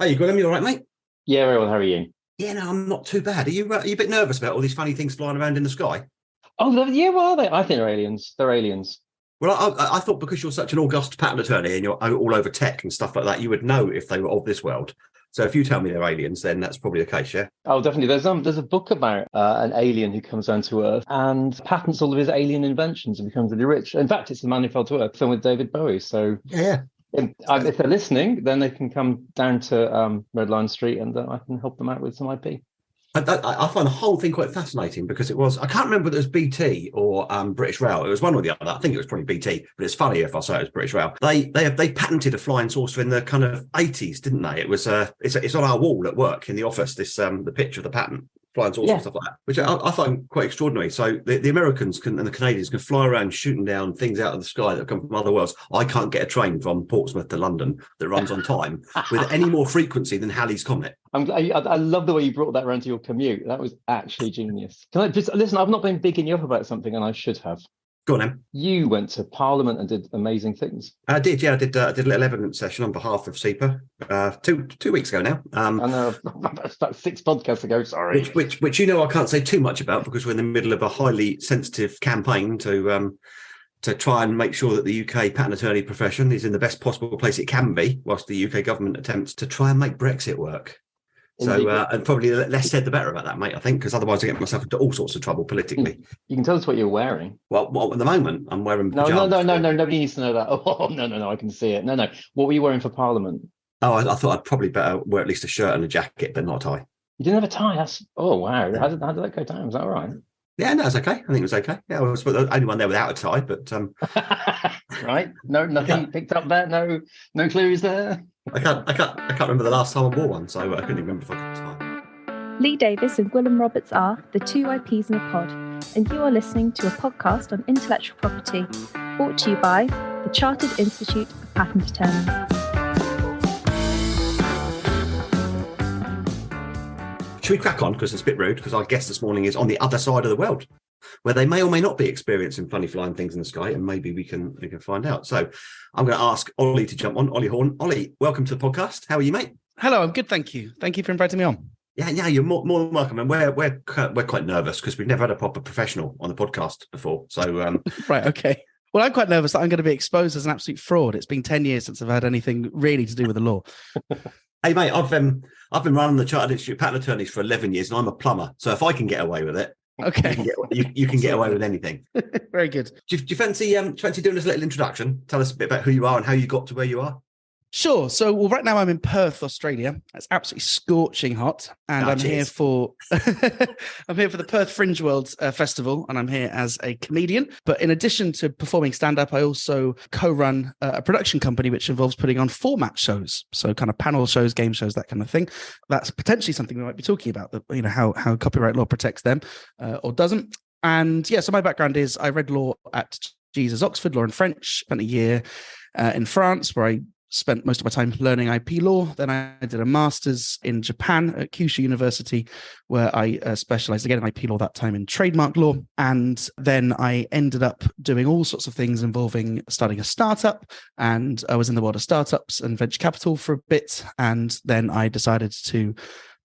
Hey, Gwilyn, you all right, mate? Yeah, very well. How are you? Yeah, no, I'm not too bad. Are you a bit nervous about all these funny things flying around in the sky? Yeah, what are they? I think they're aliens. They're aliens. Well, I thought because you're such an august patent attorney and you're all over tech and stuff like that, you would know if they were of this world. So if you tell me they're aliens, then that's probably the case, yeah? Oh, definitely. There's a book about an alien who comes down to Earth and patents all of his alien inventions and becomes really rich. In fact, it's The Man Who Fell to Earth, film with David Bowie. So Yeah. if they're listening, then they can come down to Red Lion Street and I can help them out with some IP. I find the whole thing quite fascinating because I can't remember whether it was BT or British Rail. It was one or the other. I think it was probably BT, but it's funny if I say it was British Rail. They patented a flying saucer in the kind of 80s, didn't they? It was it's on our wall at work in the office. This the picture of the patent. Flying saucer and stuff like that, which I find quite extraordinary. So the Americans and the Canadians can fly around shooting down things out of the sky that come from other worlds. I can't get a train from Portsmouth to London that runs on time with any more frequency than Halley's Comet. I love the way you brought that around to your commute. That was actually genius. Can I just listen? I've not been bigging you up about something, and I should have. Go on, then. You went to Parliament and did amazing things. I did, yeah. I did a little evidence session on behalf of SEPA 2 weeks ago now. I know, about 6 podcasts ago, sorry. Which I can't say too much about because we're in the middle of a highly sensitive campaign to try and make sure that the UK patent attorney profession is in the best possible place it can be, whilst the UK government attempts to try and make Brexit work. So, and probably less said the better about that, mate, I think, because otherwise I get myself into all sorts of trouble politically. You can tell us what you're wearing. Well, at the moment, I'm wearing pajamas. No, nobody needs to know that. Oh, no, I can see it. No. What were you wearing for Parliament? Oh, I thought I'd probably better wear at least a shirt and a jacket, but not a tie. You didn't have a tie? Oh, wow. How did that go down? Was that all right? Yeah, no, it's okay. I think it was okay. Yeah, I was the only one there without a tie, but... Right? No, nothing picked up there? No clues there? I can't remember the last time I wore one, so I couldn't even remember if I got time. Lee Davis and Gwilyn Roberts are the 2 IPs in a pod, and you are listening to a podcast on intellectual property, brought to you by the Chartered Institute of Patent Attorneys. Should we crack on? Because it's a bit rude, because our guest this morning is on the other side of the world, where they may or may not be experiencing funny flying things in the sky, and maybe we can find out. So I'm going to ask Ollie to jump on. Ollie Horn. Ollie, welcome to the podcast. How are you, mate? Hello, I'm good, thank you. Thank you for inviting me on. Yeah, you're more than welcome. And we're quite nervous because we've never had a proper professional on the podcast before. So right, okay. Well, I'm quite nervous that I'm going to be exposed as an absolute fraud. It's been 10 years since I've had anything really to do with the law. Hey, mate, I've been running the Chartered Institute of Patent Attorneys for 11 years, and I'm a plumber. So if I can get away with it, okay, you can get away with anything. Very good. Do you fancy doing us a little introduction? Tell us a bit about who you are and how you got to where you are. Sure. So, right now I'm in Perth, Australia. It's absolutely scorching hot, and I'm here for the Perth Fringe World Festival, and I'm here as a comedian. But in addition to performing stand-up, I also co-run a production company which involves putting on format shows, so kind of panel shows, game shows, that kind of thing. That's potentially something we might be talking about. That how copyright law protects them or doesn't. And yeah, so my background is I read law at Jesus Oxford, law and French. Spent a year in France where I spent most of my time learning IP law. Then I did a master's in Japan at Kyushu University, where I specialized again in IP law, that time in trademark law. And then I ended up doing all sorts of things involving starting a startup. And I was in the world of startups and venture capital for a bit. And then I decided to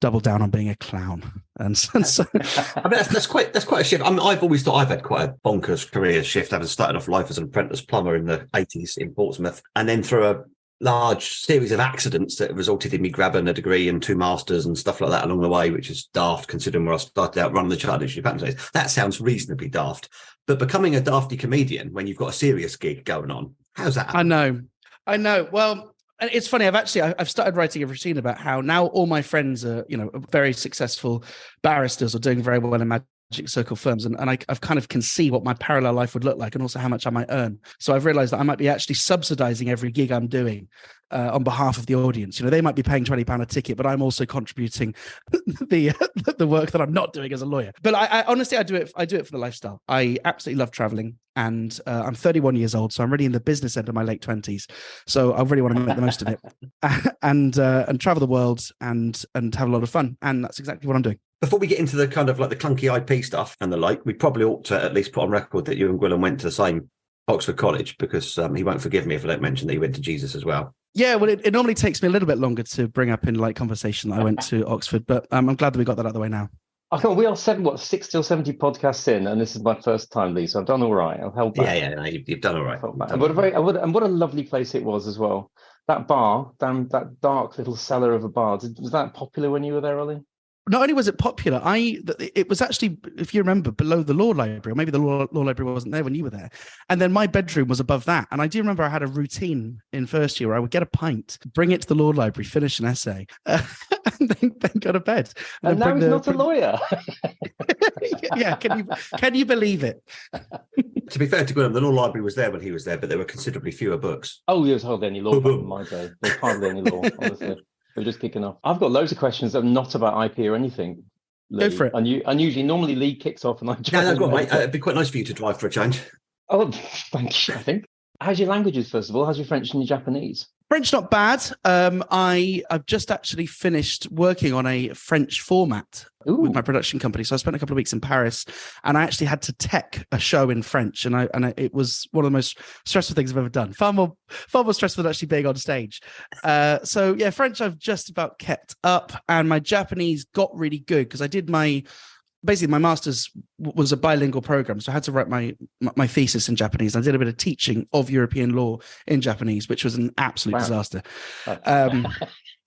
double down on being a clown. And so I mean, that's quite a shift. I mean, I've always thought I've had quite a bonkers career shift, having started off life as an apprentice plumber in the 80s in Portsmouth, and then through a large series of accidents that resulted in me grabbing a degree and 2 masters and stuff like that along the way, which is daft considering where I started out running the Chartered Institute of Patent Attorneys. That sounds reasonably daft. But becoming a dafty comedian when you've got a serious gig going on, how's that happen? I know. Well, it's funny. I've started writing a routine about how now all my friends are, very successful barristers or doing very well in magic circle firms, and I've kind of can see what my parallel life would look like and also how much I might earn. So I've realized that I might be actually subsidizing every gig I'm doing on behalf of the audience. They might be paying £20 a ticket, but I'm also contributing the work that I'm not doing as a lawyer. But I honestly, I do it for the lifestyle. I absolutely love traveling, and I'm 31 years old, so I'm really in the business end of my late 20s. So I really want to make the most of it and travel the world and have a lot of fun. And that's exactly what I'm doing. Before we get into the kind of like the clunky IP stuff and the like, we probably ought to at least put on record that you and Gwilyn went to the same Oxford College, because he won't forgive me if I don't mention that he went to Jesus as well. Yeah, well, it normally takes me a little bit longer to bring up in like conversation that I went to Oxford, but I'm glad that we got that out of the way now. I think we are 60 or 70 podcasts in, and this is my first time, Lee, so I've done all right. I've held back. Yeah, no, you've done all right. And what a lovely place it was as well. That bar, that dark little cellar of a bar, was that popular when you were there, Ollie? Not only was it popular, it was actually, if you remember, below the law library, or maybe the law library wasn't there when you were there. And then my bedroom was above that. And I do remember I had a routine in first year where I would get a pint, bring it to the law library, finish an essay, and then go to bed. And now he's not a lawyer. Yeah, can you believe it? To be fair to Gwilyn, the law library was there when he was there, but there were considerably fewer books. Oh, there was hardly any law back in my day. There was hardly any law, honestly. We're just kicking off. I've got loads of questions that are not about IP or anything. Lee. Go for it. Unusually, normally Lee kicks off and I join. No, go on, mate. It'd be quite nice for you to drive for a change. Oh, thank you, I think. How's your languages, first of all? How's your French and your Japanese? French, not bad. I've just actually finished working on a French format with my production company. So I spent a couple of weeks in Paris, and I actually had to tech a show in French, and it was one of the most stressful things I've ever done. Far more stressful than actually being on stage. So yeah, French I've just about kept up, and my Japanese got really good because I did my master's was a bilingual program, so I had to write my thesis in Japanese. I did a bit of teaching of European law in Japanese, which was an absolute disaster.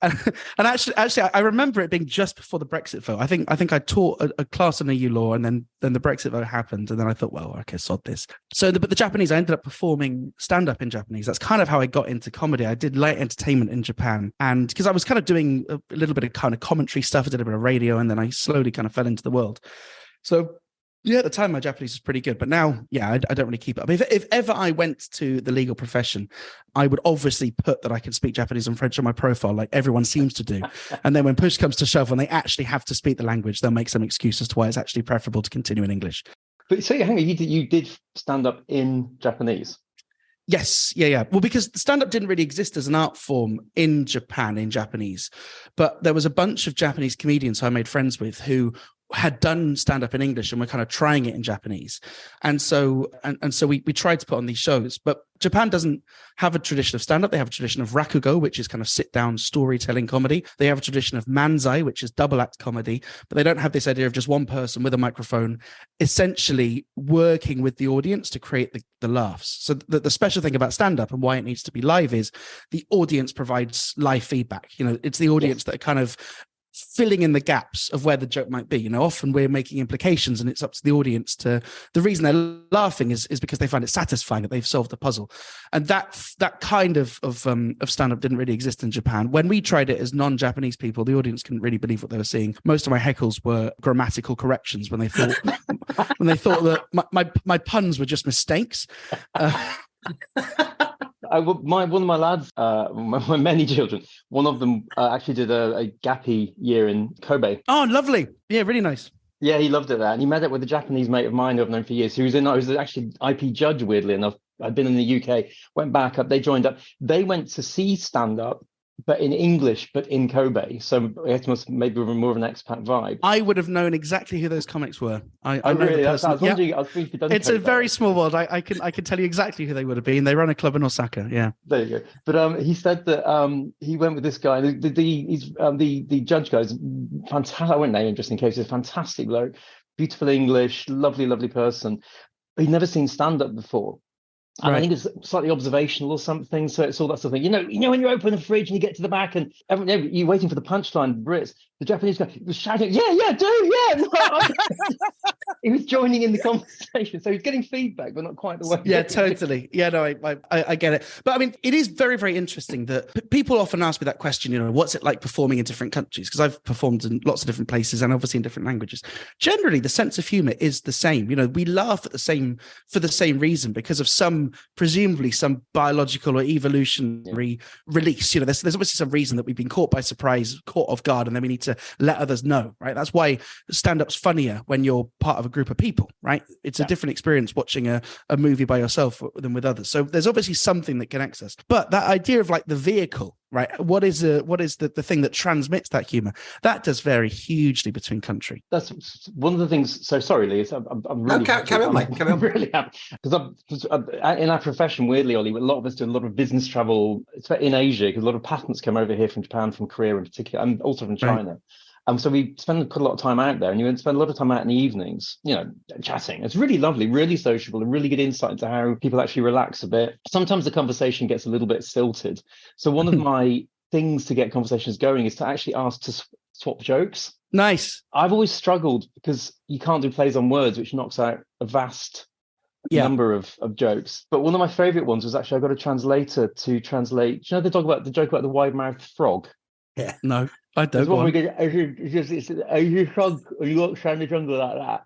And actually, I remember it being just before the Brexit vote. I think I taught a class on EU law, and then the Brexit vote happened, and then I thought, well, okay, sod this. So, but the Japanese, I ended up performing stand-up in Japanese. That's kind of how I got into comedy. I did light entertainment in Japan, and because I was kind of doing a little bit of kind of commentary stuff, I did a bit of radio, and then I slowly kind of fell into the world. So yeah, at the time my Japanese was pretty good, but now, yeah, I don't really keep it up. If ever I went to the legal profession, I would obviously put that I can speak Japanese and French on my profile, like everyone seems to do. And then when push comes to shove, when they actually have to speak the language, they'll make some excuse as to why it's actually preferable to continue in English. But so hang on, you did stand up in Japanese? Yes, yeah. Well, because stand-up didn't really exist as an art form in Japan, in Japanese, but there was a bunch of Japanese comedians who I made friends with who had done stand-up in English and we're kind of trying it in Japanese. And so we tried to put on these shows, but Japan doesn't have a tradition of stand-up. They have a tradition of rakugo, which is kind of sit-down storytelling comedy. They have a tradition of manzai, which is double-act comedy, but they don't have this idea of just one person with a microphone essentially working with the audience to create the laughs. So the special thing about stand-up and why it needs to be live is the audience provides live feedback. You know, it's the audience that kind of filling in the gaps of where the joke might be. You know, often we're making implications and it's up to the audience to, the reason they're laughing is because they find it satisfying that they've solved the puzzle. And that kind of stand-up didn't really exist in Japan. When we tried it as non-Japanese people, the audience couldn't really believe what they were seeing. Most of my heckles were grammatical corrections when they thought that my puns were just mistakes. One of my lads, my many children, one of them actually did a gappy year in Kobe. Oh, lovely. Yeah, really nice. Yeah, he loved it there. And he met up with a Japanese mate of mine who I've known for years, who was actually IP judge, weirdly enough. I'd been in the UK, went back up, they joined up. They went to see stand-up, but in English, but in Kobe. So it must maybe more of an expat vibe. I would have known exactly who those comics were. I know really? the person. I was wondering, I was thinking if it's a very small world. I can tell you exactly who they would have been. They run a club in Osaka. Yeah. There you go. But he said that he went with this guy. The judge guy is fantastic. I won't name him just in case. He's a fantastic bloke, beautiful English, lovely person. But he'd never seen stand-up before. And I think it's slightly observational or something. So it's all that sort of thing. You know, when you open the fridge and you get to the back and you're waiting for the punchline, Brits, the Japanese guy was shouting, yeah, do, yeah. No, he was joining in the conversation. So he's getting feedback, but not quite the way. Yeah, totally. Yeah, no, I get it. But I mean, it is very, very interesting that people often ask me that question, you know, what's it like performing in different countries? Because I've performed in lots of different places and obviously in different languages. Generally, the sense of humor is the same. You know, we laugh for the same reason because of presumably some biological or evolutionary release. You know, there's obviously some reason that we've been caught by surprise, caught off guard, and then we need to let others know, right? That's why stand-up's funnier when you're part of a group of people, right? It's a different experience watching a movie by yourself than with others. So there's obviously something that connects us. But that idea of like the vehicle right? What is the thing that transmits that humor? That does vary hugely between country. That's one of the things. So sorry, Lee. I'm really carry on, mate. Carry on. I'm really happy because in our profession, weirdly, Ollie, a lot of us do a lot of business travel in Asia because a lot of patents come over here from Japan, from Korea in particular, and also from China. Right. So we spend quite a lot of time out there, and you spend a lot of time out in the evenings, chatting. It's really lovely, really sociable, and really good insight into how people actually relax a bit. Sometimes the conversation gets a little bit stilted. So one of my things to get conversations going is to actually ask to swap jokes. Nice. I've always struggled because you can't do plays on words, which knocks out a vast number of jokes. But one of my favorite ones was actually I got a translator to translate. Do you know the joke about the wide-mouthed frog? Yeah. No, I don't. You frog, or you walk around the jungle like that.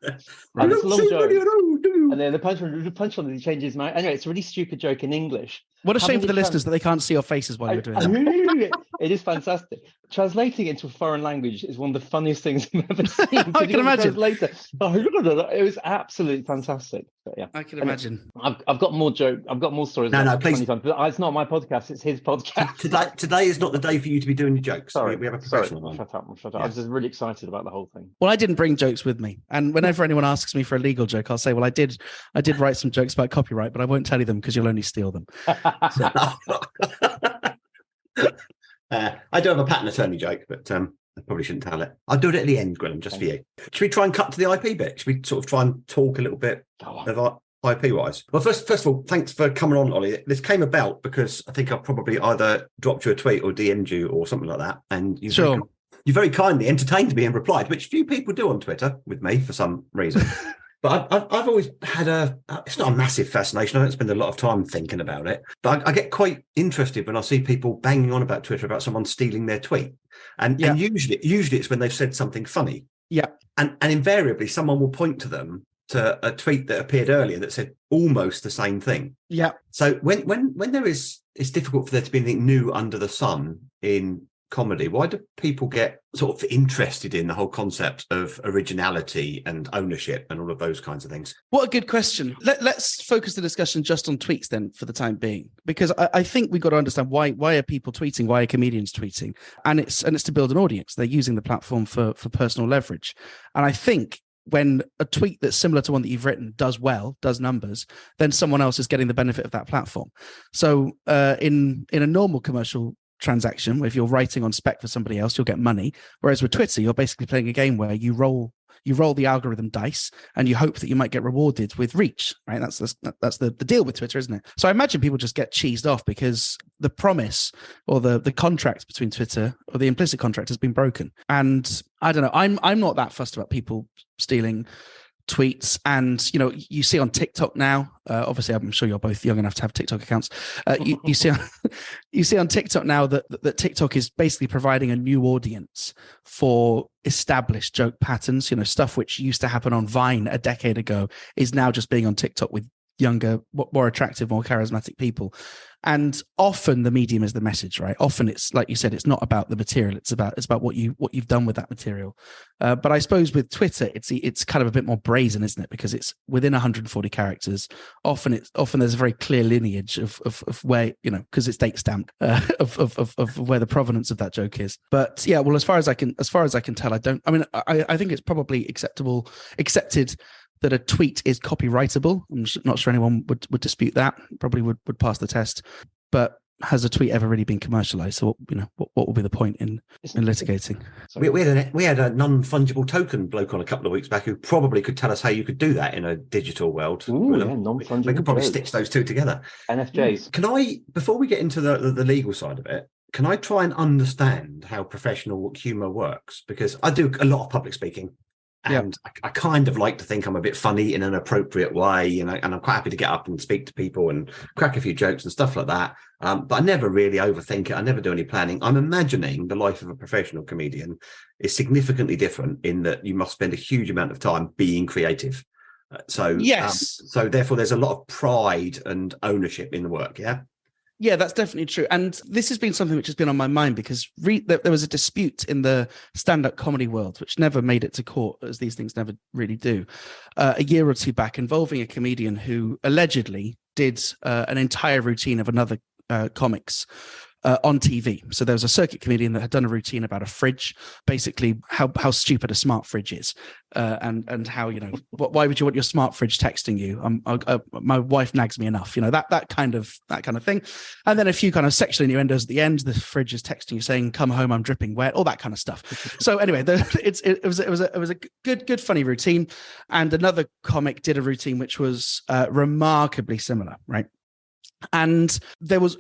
And it's a long joke. And then the punchline is he changes his mind. Anyway, it's a really stupid joke in English. What a shame for the listeners that they can't see your faces while you're doing that. It is fantastic. Translating into a foreign language is one of the funniest things I've ever seen. I can imagine. It was absolutely fantastic. But yeah, I can imagine. I've got more I've got more stories. No, please. But it's not my podcast. It's his podcast. Today is not the day for you to be doing your jokes. Sorry, we have a professional one. Shut up. Yeah. I was just really excited about the whole thing. Well, I didn't bring jokes with me, and whenever anyone asks me for a legal joke, I'll say, "Well, I did write some jokes about copyright, but I won't tell you them because you'll only steal them." I do have a patent attorney joke, but I probably shouldn't tell it. I'll do it at the end, Gwilyn, just for you. Should we try and cut to the IP bit? Should we sort of try and talk a little bit of IP-wise? Well, first of all, thanks for coming on, Ollie. This came about because I think I've probably either dropped you a tweet or DM'd you or something like that, and you very kindly entertained me and replied, which few people do on Twitter with me for some reason. But I've always had it's not a massive fascination. I don't spend a lot of time thinking about it, but I get quite interested when I see people banging on about Twitter about someone stealing their tweet. And usually it's when they've said something funny. Yeah. And invariably someone will point to them to a tweet that appeared earlier that said almost the same thing. Yeah. So when it's difficult for there to be anything new under the sun in comedy, why do people get sort of interested in the whole concept of originality and ownership and all of those kinds of things? What a good question. Let's focus the discussion just on tweets then for the time being, because I think we've got to understand why are people tweeting, why are comedians tweeting, and it's to build an audience. They're using the platform for personal leverage. And I think when a tweet that's similar to one that you've written does numbers, then someone else is getting the benefit of that platform. So in a normal commercial transaction, if you're writing on spec for somebody else, you'll get money. Whereas with Twitter, you're basically playing a game where you roll the algorithm dice and you hope that you might get rewarded with reach, right? That's the deal with Twitter, isn't it? So I imagine people just get cheesed off because the promise or the contract between Twitter, or the implicit contract, has been broken. And I don't know, I'm not that fussed about people stealing tweets. And you see on TikTok now, obviously I'm sure you're both young enough to have TikTok accounts, you see on TikTok now that TikTok is basically providing a new audience for established joke patterns. Stuff which used to happen on Vine a decade ago is now just being on TikTok with younger, more attractive, more charismatic people. And often the medium is the message, right? Often it's, like you said, it's not about the material. It's about what you've done with that material. But I suppose with Twitter, it's kind of a bit more brazen, isn't it? Because it's within 140 characters. Often there's a very clear lineage of where, because it's date stamped, of where the provenance of that joke is. But yeah, well, as far as I can tell, I think it's probably accepted that a tweet is copyrightable. I'm not sure anyone would dispute that. Probably would pass the test. But has a tweet ever really been commercialized? So what will be the point in litigating? We had a non-fungible token bloke on a couple of weeks back who probably could tell us how you could do that in a digital world. Ooh, yeah, non-fungible. We could probably stitch those two together. NFJs. Can I, before we get into the legal side of it, can I try and understand how professional humor works? Because I do a lot of public speaking. And I kind of like to think I'm a bit funny in an appropriate way, and I'm quite happy to get up and speak to people and crack a few jokes and stuff like that. But I never really overthink it. I never do any planning. I'm imagining the life of a professional comedian is significantly different in that you must spend a huge amount of time being creative. So therefore, there's a lot of pride and ownership in the work. Yeah. Yeah, that's definitely true. And this has been something which has been on my mind because there was a dispute in the stand-up comedy world, which never made it to court, as these things never really do, a year or two back, involving a comedian who allegedly did an entire routine of another comic's on TV. So there was a circuit comedian that had done a routine about a fridge, basically how stupid a smart fridge is, and how, why would you want your smart fridge texting you? My wife nags me enough, that kind of thing. And then a few kind of sexual innuendos at the end. The fridge is texting you saying, "Come home, I'm dripping wet," all that kind of stuff. So anyway, it was a good funny routine. And another comic did a routine which was remarkably similar, right? And there was,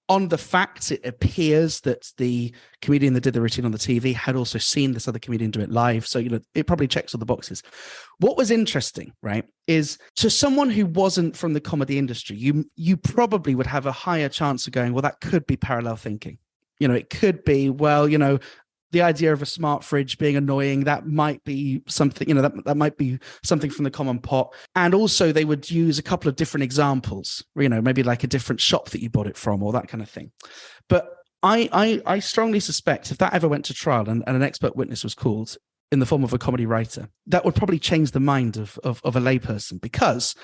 on the facts, it appears that the comedian that did the routine on the TV had also seen this other comedian do it live. So, it probably checks all the boxes. What was interesting, right, is to someone who wasn't from the comedy industry, you probably would have a higher chance of going, well, that could be parallel thinking. It could be, well, the idea of a smart fridge being annoying, that might be something, that might be something from the common pot. And also they would use a couple of different examples, maybe like a different shop that you bought it from or that kind of thing. But I strongly suspect if that ever went to trial and an expert witness was called in the form of a comedy writer, that would probably change the mind of a layperson, because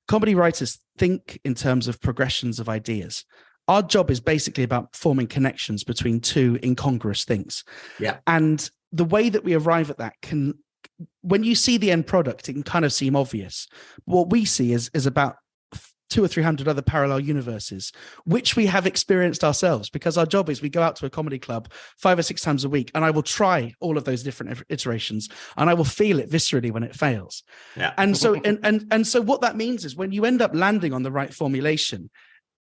comedy writers think in terms of progressions of ideas. Our job is basically about forming connections between two incongruous things. Yeah. And the way that we arrive at that when you see the end product, it can kind of seem obvious. What we see is about 200 or 300 other parallel universes, which we have experienced ourselves, because our job is we go out to a comedy club 5 or 6 times a week, and I will try all of those different iterations, and I will feel it viscerally when it fails. Yeah. And so, and so what that means is when you end up landing on the right formulation,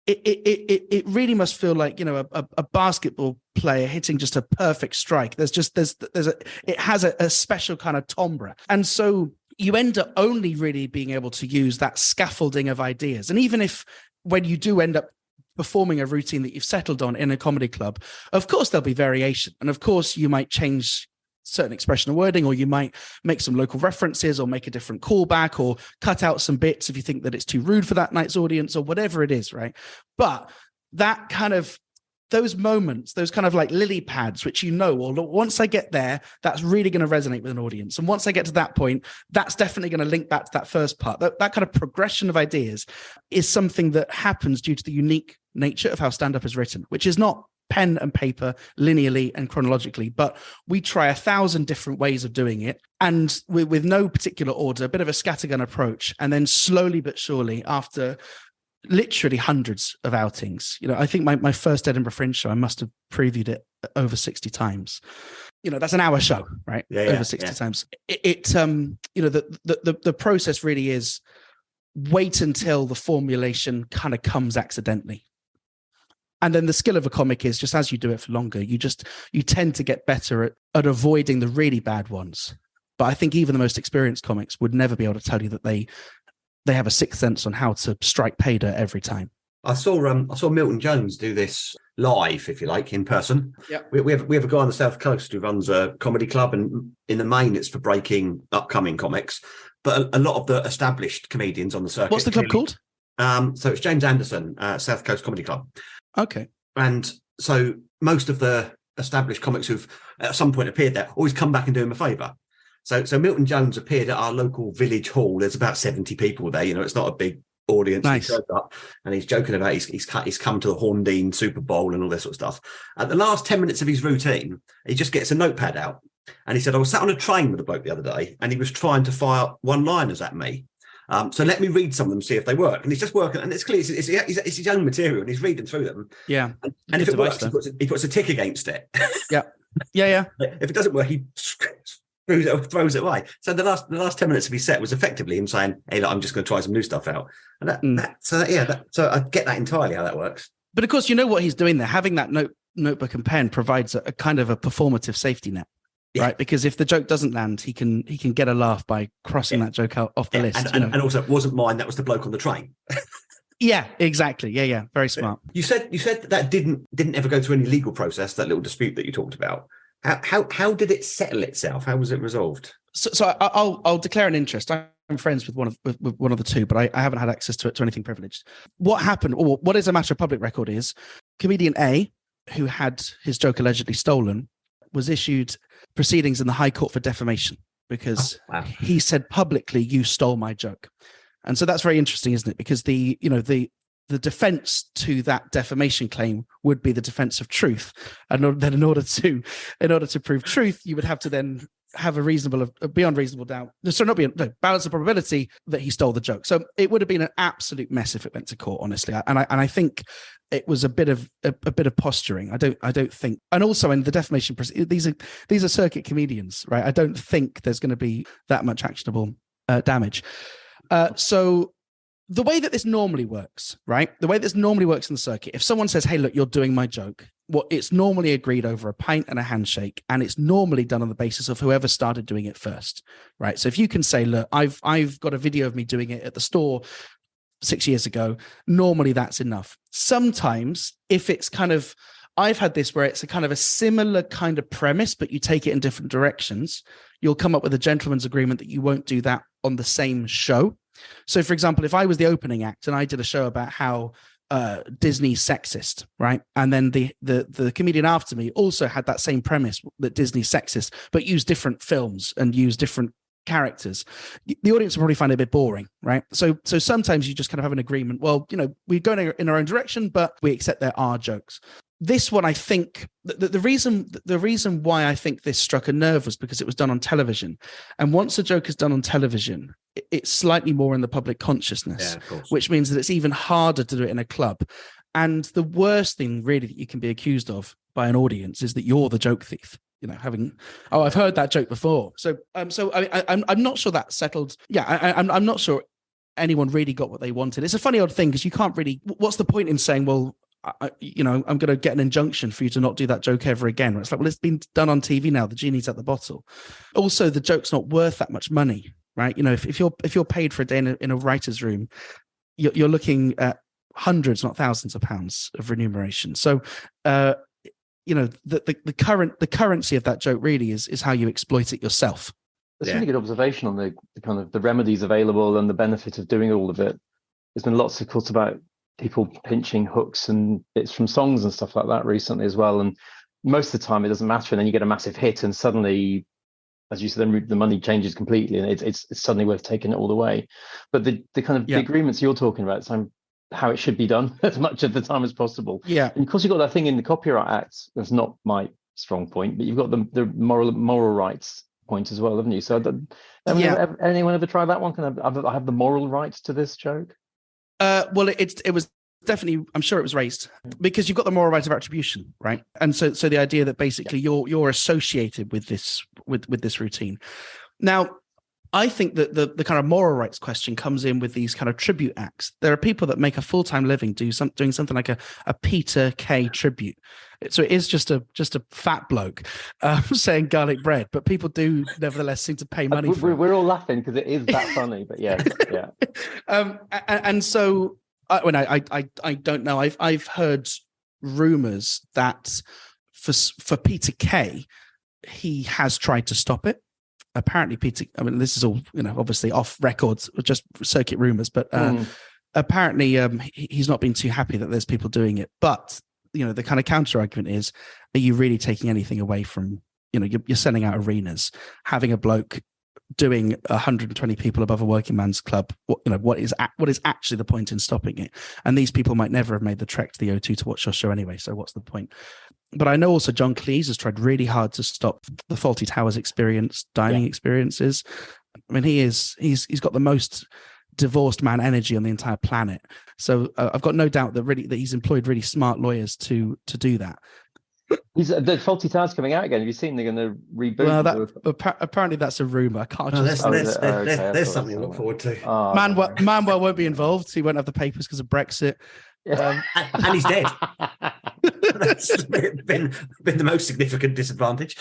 it really must feel like, a basketball player hitting just a perfect strike. It has a special kind of timbre. And so you end up only really being able to use that scaffolding of ideas. And even if when you do end up performing a routine that you've settled on in a comedy club, of course there'll be variation. And of course you might change certain expression or wording, or you might make some local references or make a different callback or cut out some bits if you think that it's too rude for that night's audience or whatever it is, right? But that kind of, those moments, those kind of like lily pads, which once I get there, that's really going to resonate with an audience. And once I get to that point, that's definitely going to link back to that first part. That kind of progression of ideas is something that happens due to the unique nature of how stand-up is written, which is not pen and paper linearly and chronologically, but we try 1,000 different ways of doing it, and with no particular order, a bit of a scattergun approach. And then slowly but surely, after literally hundreds of outings, I think my first Edinburgh Fringe show, I must have previewed it over 60 times. That's an hour show, right? Over 60 times. The process really is wait until the formulation kind of comes accidentally. And then the skill of a comic is just as you do it for longer, you tend to get better at avoiding the really bad ones. But I think even the most experienced comics would never be able to tell you that they have a sixth sense on how to strike pay dirt every time. I saw Milton Jones do this live, if you like, in person. Yeah. We have a guy on the South Coast who runs a comedy club, and in the main it's for breaking upcoming comics. But a lot of the established comedians on the circuit. What's the club called? So it's James Anderson, South Coast Comedy Club. Okay. And so most of the established comics who've at some point appeared there always come back and do him a favour. So Milton Jones appeared at our local village hall. There's about 70 people there. It's not a big audience. Nice. He showed up and he's joking about he's come to the Horndean Super Bowl and all this sort of stuff. At the last 10 minutes of his routine, he just gets a notepad out. And he said, I was sat on a train with a bloke the other day and he was trying to fire one-liners at me. So let me read some of them, see if they work. And he's just working, and it's clear it's his own material, and he's reading through them. Yeah. And if it works, he puts a tick against it. Yeah. Yeah. If it doesn't work, he throws it away. So the last 10 minutes of his set was effectively him saying, "Hey, look, I'm just going to try some new stuff out." And so I get that entirely how that works. But of course, what he's doing there. Having that notebook and pen provides a kind of a performative safety net. Yeah. Right, because if the joke doesn't land, he can get a laugh by crossing that joke out off the list. And also, it wasn't mine. That was the bloke on the train. Yeah, exactly. Yeah, very smart. You said that didn't ever go through any legal process. That little dispute that you talked about. How did it settle itself? How was it resolved? So I'll declare an interest. I'm friends with one of the two, but I haven't had access to anything privileged. What happened, or what is a matter of public record, is comedian A, who had his joke allegedly stolen, was issued proceedings in the High Court for defamation because he said publicly, "You stole my joke." And so that's very interesting, isn't it? Because the the defense to that defamation claim would be the defense of truth. And then in order to prove truth, you would have to then have a beyond reasonable doubt. Balance the probability that he stole the joke. So it would have been an absolute mess if it went to court, honestly. And I think it was a bit of posturing. I don't think, and also in the defamation, these are circuit comedians, right? I don't think there's going to be that much actionable damage. So the way that this normally works, right? The way this normally works in the circuit, if someone says, "Hey, look, you're doing my joke," well, it's normally agreed over a pint and a handshake, and it's normally done on the basis of whoever started doing it first, right? So if you can say, "Look, I've got a video of me doing it at the store 6 years ago," normally that's enough. Sometimes, if it's kind of, I've had this where it's a kind of a similar kind of premise, but you take it in different directions, you'll come up with a gentleman's agreement that you won't do that on the same show. So, for example, if I was the opening act and I did a show about how Disney's sexist, right? And then the comedian after me also had that same premise that Disney's sexist, but used different films and used different characters, the audience will probably find it a bit boring, right? So sometimes you just kind of have an agreement. Well, we go in our own direction, but we accept there are jokes. This one, I think, the reason why I think this struck a nerve was because it was done on television, and once a joke is done on television, it's slightly more in the public consciousness, which means that it's even harder to do it in a club. And the worst thing really that you can be accused of by an audience is that you're the joke thief. I've heard that joke before. So I'm not sure that settled. Yeah, I'm not sure anyone really got what they wanted. It's a funny odd thing because you can't really. What's the point in saying, well, I'm going to get an injunction for you to not do that joke ever again? It's like, well, it's been done on TV now. The genie's at the bottle. Also, the joke's not worth that much money, right? If you're paid for a day in a writer's room, you're looking at hundreds, not thousands of pounds of remuneration. So, the currency of that joke really is how you exploit it yourself. That's a really good observation on the kind of the remedies available and the benefit of doing all of it. There's been lots of course about people pinching hooks and bits from songs and stuff like that recently as well. And most of the time it doesn't matter. And then you get a massive hit and suddenly, as you said, then the money changes completely and it's suddenly worth taking it all the way. But the kind of the agreements you're talking about, how it should be done as much of the time as possible. Yeah. And of course, you've got that thing in the Copyright Act. That's not my strong point, but you've got the moral rights point as well, haven't you? So anyone ever try that one? Can I have the moral rights to this joke? Well, it was definitely, I'm sure it was raised because you've got the moral right of attribution, right? And so the idea that basically you're associated with this routine. Now, I think that the kind of moral rights question comes in with these kind of tribute acts. There are people that make a full-time living doing something like a Peter Kay tribute. So it is just a fat bloke saying garlic bread, but people do nevertheless seem to pay money for it. We're all laughing because it is that funny, but yeah. And so I don't know. I've heard rumors that for Peter Kay, he has tried to stop it. Apparently, Peter, I mean, this is all, obviously off records, just circuit rumors, but apparently he's not been too happy that there's people doing it. But, the kind of counter argument is, are you really taking anything away from, you're selling out arenas, having a bloke doing 120 people above a working man's club? What is actually the point in stopping it? And these people might never have made the trek to the O2 to watch your show anyway. So what's the point? But I know also John Cleese has tried really hard to stop the Fawlty Towers dining experiences. I mean, he's got the most divorced man energy on the entire planet. So I've got no doubt that he's employed really smart lawyers to do that. The Fawlty Towers coming out again. Have you seen they're going to reboot? Well, apparently that's a rumor. I can't just. There's something to look forward to. Manuel won't be involved. He won't have the papers because of Brexit. And he's dead. That's been the most significant disadvantage.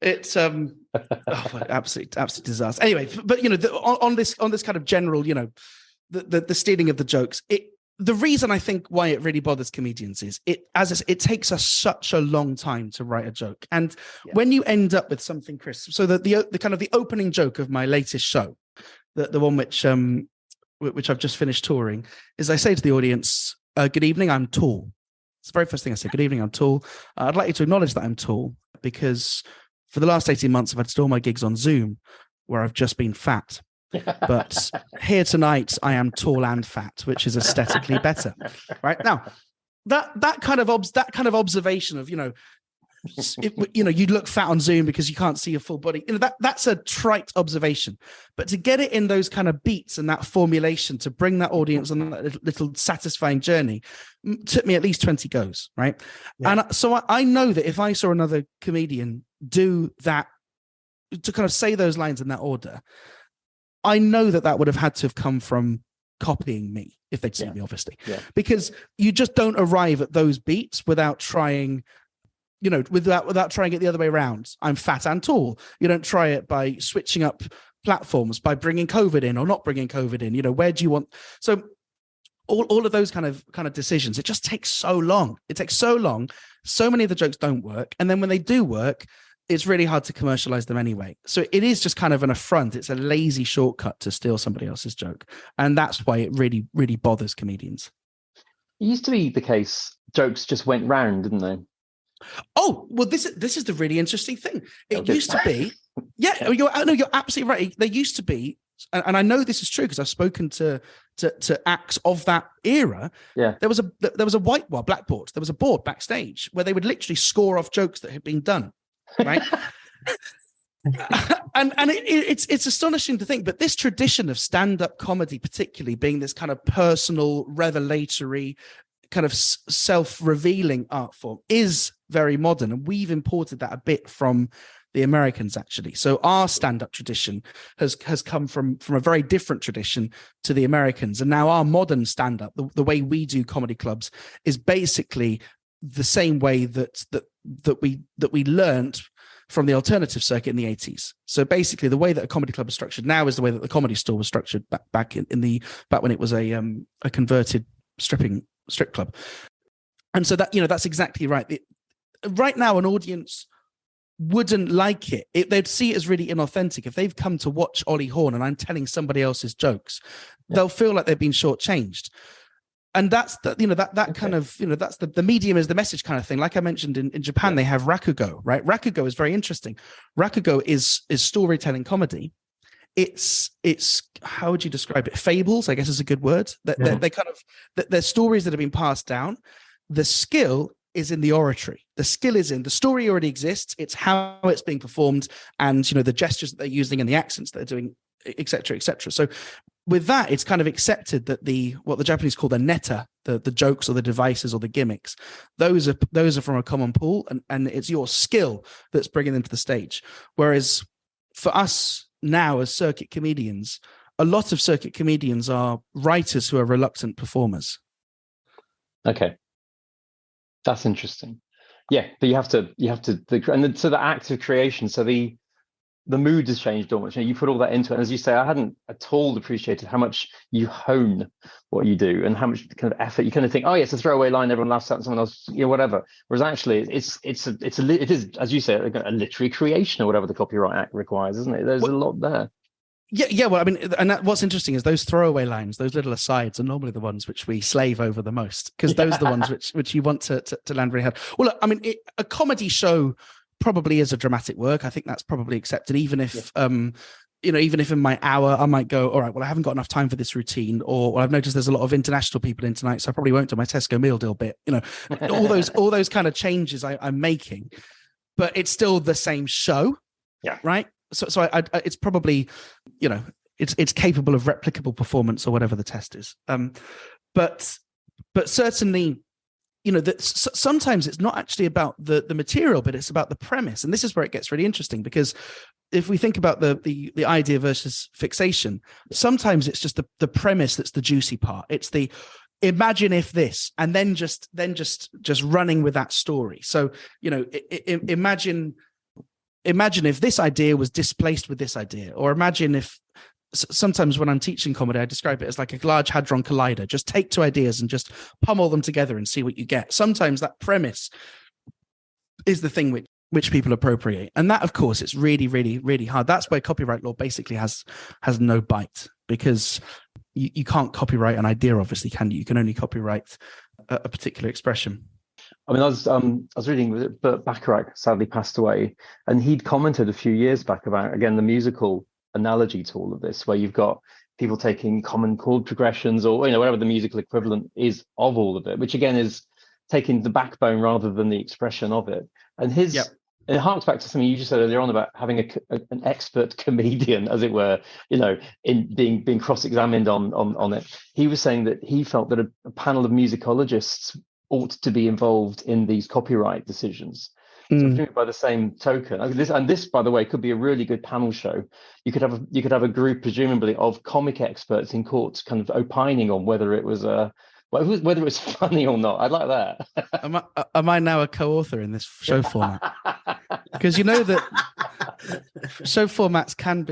It's absolute disaster. Anyway, but on this kind of general, the stealing of the jokes. The reason I think why it really bothers comedians is it takes us such a long time to write a joke, and when you end up with something, Chris. So the kind of the opening joke of my latest show, the one which I've just finished touring, is I say to the audience, "Good evening, I'm tall." It's the very first thing I say. "Good evening, I'm tall. I'd like you to acknowledge that I'm tall because for the last 18 months I've had to do all my gigs on Zoom where I've just been fat. but here tonight I am tall and fat, which is aesthetically better. Right now, that kind of observation of, you'd look fat on Zoom because you can't see your full body. That's a trite observation, but to get it in those kind of beats and that formulation to bring that audience on that little satisfying journey took me at least 20 goes, right? Yeah. And so I know that if I saw another comedian do that, to kind of say those lines in that order, I know that would have had to have come from copying me if they'd seen me, obviously, because you just don't arrive at those beats without trying. Without trying it the other way around. I'm fat and tall. You don't try it by switching up platforms, by bringing COVID in or not bringing COVID in. Where do you want? So all of those kind of decisions, it just takes so long. It takes so long. So many of the jokes don't work. And then when they do work, it's really hard to commercialize them anyway. So it is just kind of an affront. It's a lazy shortcut to steal somebody else's joke. And that's why it really, really bothers comedians. It used to be the case, jokes just went round, didn't they? Oh, well, this is the really interesting thing. It used to be, you're absolutely right. There used to be, and I know this is true because I've spoken to acts of that era. Yeah, there was a blackboard. There was a board backstage where they would literally score off jokes that had been done, right? and it's astonishing to think, but this tradition of stand-up comedy, particularly being this kind of personal, revelatory, kind of self-revealing art form, is very modern, and we've imported that a bit from the Americans, actually. So our stand-up tradition has come from a very different tradition to the Americans, and now our modern stand-up, the way we do comedy clubs, is basically the same way that we learned from the alternative circuit in the 80s. So basically, the way that a comedy club is structured now is the way that the Comedy Store was structured back when it was a converted strip club. And so that's exactly right. Right now, an audience wouldn't like it. They'd see it as really inauthentic. If they've come to watch Ollie Horn and I'm telling somebody else's jokes, they'll feel like they've been shortchanged. And that's kind of, that's the medium is the message kind of thing. Like I mentioned in Japan, they have rakugo, right? Rakugo is very interesting. Rakugo is storytelling comedy. It's how would you describe it? Fables, I guess, is a good word. They're stories that have been passed down. The skill is in the oratory. The skill is in the story already exists. It's how it's being performed, and the gestures that they're using and the accents that they're doing, et cetera, et cetera. So with that, it's kind of accepted that what the Japanese call the neta, the jokes or the devices or the gimmicks, those are from a common pool, and it's your skill that's bringing them to the stage. Whereas for us now as circuit comedians, a lot of circuit comedians are writers who are reluctant performers. Okay. That's interesting. Yeah, but you have to, so the act of creation, so the mood has changed almost. You put all that into it. And as you say, I hadn't at all appreciated how much you hone what you do and how much kind of effort you kind of think, oh, yeah, it's a throwaway line, everyone laughs at someone else, whatever. Whereas actually it is, as you say, a literary creation or whatever the Copyright Act requires, isn't it? There's a lot there. Yeah. Well, I mean, and what's interesting is those throwaway lines, those little asides, are normally the ones which we slave over the most, because those are the ones which you want to land really hard. Well, look, I mean, a comedy show probably is a dramatic work. I think that's probably accepted, even if even if in my hour I might go, all right, well, I haven't got enough time for this routine, or I've noticed there's a lot of international people in tonight, so I probably won't do my Tesco meal deal bit. All those kind of changes I'm making, but it's still the same show. Yeah. Right. So I it's probably, it's capable of replicable performance or whatever the test is. But certainly, that sometimes it's not actually about the material, but it's about the premise. And this is where it gets really interesting, because if we think about the idea versus fixation, sometimes it's just the premise that's the juicy part. It's the imagine if this, and then just running with that story. So, imagine if this idea was displaced with this idea, or imagine if, sometimes when I'm teaching comedy, I describe it as like a Large Hadron Collider. Just take two ideas and just pummel them together and see what you get. Sometimes that premise is the thing which people appropriate. And that, of course, it's really, really, really hard. That's where copyright law basically has no bite, because you can't copyright an idea, obviously, can you? You can only copyright a particular expression. I mean, I was reading, but Bacharach sadly passed away, and he'd commented a few years back about, again, the musical analogy to all of this, where you've got people taking common chord progressions or whatever the musical equivalent is of all of it, which again is taking the backbone rather than the expression of it. And it harks back to something you just said earlier on about having an expert comedian, as it were, in being cross-examined on it. He was saying that he felt that a panel of musicologists ought to be involved in these copyright decisions. So by the same token, this, by the way, could be a really good panel show. You could have a group, presumably, of comic experts in court, kind of opining on whether it was funny or not. I'd like that. Am I now a co-author in this show format? Because you know that show formats can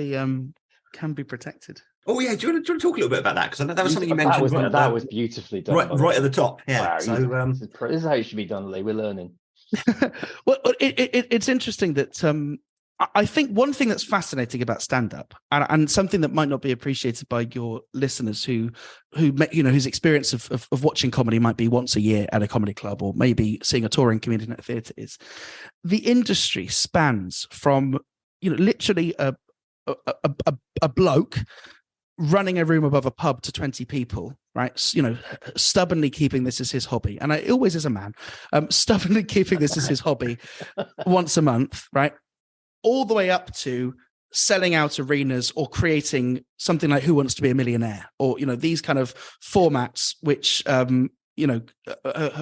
be protected. Oh yeah, do you want to talk a little bit about that? Because I know that was something you mentioned. That was beautifully done. Right at the top. Yeah. Wow, so this is how it should be done, Lee. We're learning. Well, it's interesting that I think one thing that's fascinating about stand-up, and something that might not be appreciated by your listeners whose experience of watching comedy might be once a year at a comedy club or maybe seeing a touring comedian at a theatre, is the industry spans from literally a bloke running a room above a pub to 20 people, right? Stubbornly keeping this as his hobby. And it always is a man, stubbornly keeping this as his hobby once a month, right? All the way up to selling out arenas or creating something like Who Wants to Be a Millionaire, or, these kind of formats, which, have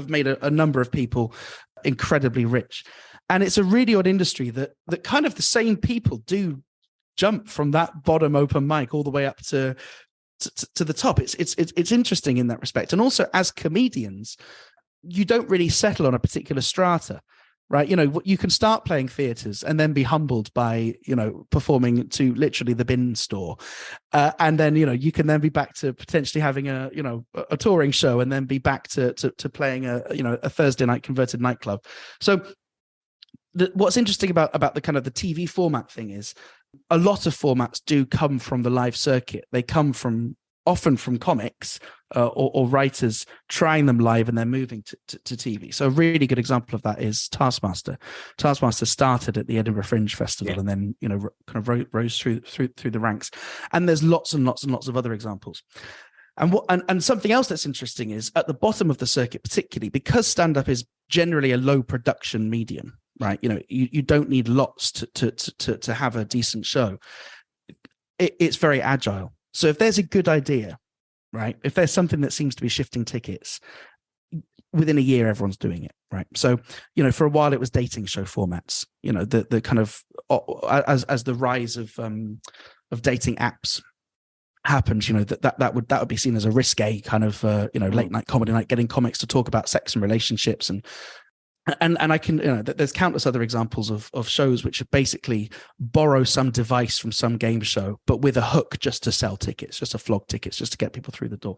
made a number of people incredibly rich. And it's a really odd industry that kind of the same people do jump from that bottom open mic all the way up to the top. It's interesting in that respect. And also, as comedians, you don't really settle on a particular strata, right? You can start playing theatres and then be humbled by performing to literally the bin store, and then you can then be back to potentially having a touring show, and then be back to playing a Thursday night converted nightclub. So what's interesting about the kind of the TV format thing is, a lot of formats do come from the live circuit. They come often from comics or writers trying them live and then moving to TV. So a really good example of that is Taskmaster. Taskmaster started at the Edinburgh Fringe Festival and then kind of rose through the ranks. And there's lots and lots and lots of other examples. And something else that's interesting is, at the bottom of the circuit, particularly because stand-up is generally a low production medium, right? You don't need lots to have a decent show. It's very agile. So if there's a good idea, right? If there's something that seems to be shifting tickets, within a year, everyone's doing it, right? So, for a while it was dating show formats, the kind of, as the rise of dating apps happened, that would be seen as a risque kind of, late night comedy night, getting comics to talk about sex and relationships and I can, there's countless other examples of shows which basically borrow some device from some game show, but with a hook just to sell tickets, just to flog tickets, just to get people through the door.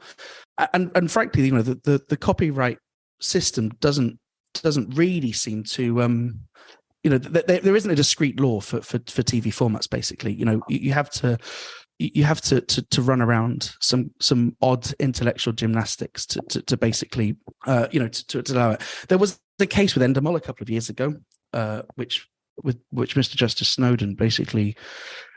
And frankly, the copyright system doesn't really seem to, there isn't a discrete law for TV formats. Basically, you have to run around some odd intellectual gymnastics to basically, to allow it. There was the case with Endemol a couple of years ago, which Mr. Justice Snowden basically